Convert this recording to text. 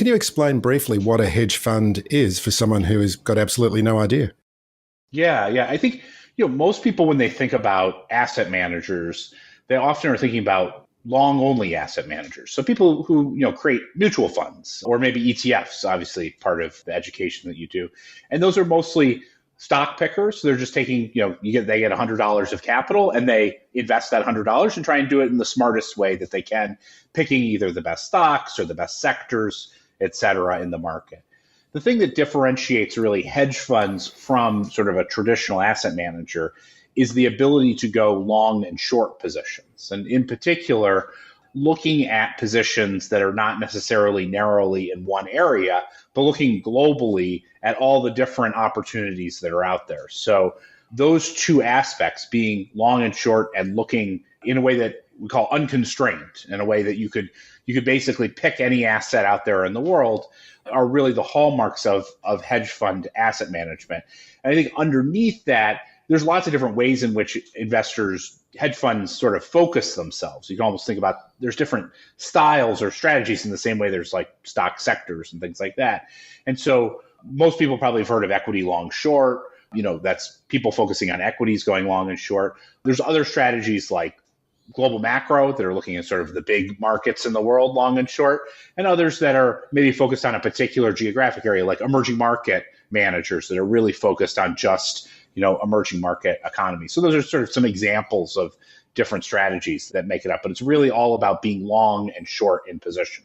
can you explain briefly what a hedge fund is for someone who has got absolutely no idea? Yeah. I think, most people, when they think about asset managers, they often are thinking about long only asset managers. So people who, create mutual funds or maybe ETFs, obviously part of the education that you do. And those are mostly stock pickers. They're just taking, they get $100 of capital and they invest that $100 and try and do it in the smartest way that they can, picking either the best stocks or the best sectors, et cetera, in the market. The thing that differentiates really hedge funds from sort of a traditional asset manager is the ability to go long and short positions. And in particular, looking at positions that are not necessarily narrowly in one area, but looking globally at all the different opportunities that are out there. So those two aspects, being long and short and looking in a way that we call unconstrained, in a way that you could basically pick any asset out there in the world, are really the hallmarks of hedge fund asset management. And I think underneath that, there's lots of different ways in which hedge funds sort of focus themselves. You can almost think about there's different styles or strategies in the same way there's like stock sectors and things like that. And so most people probably have heard of equity long short. That's people focusing on equities going long and short. There's other strategies like global macro that are looking at sort of the big markets in the world, long and short, and others that are maybe focused on a particular geographic area, like emerging market managers that are really focused on just, emerging market economies. So those are sort of some examples of different strategies that make it up, but it's really all about being long and short in position.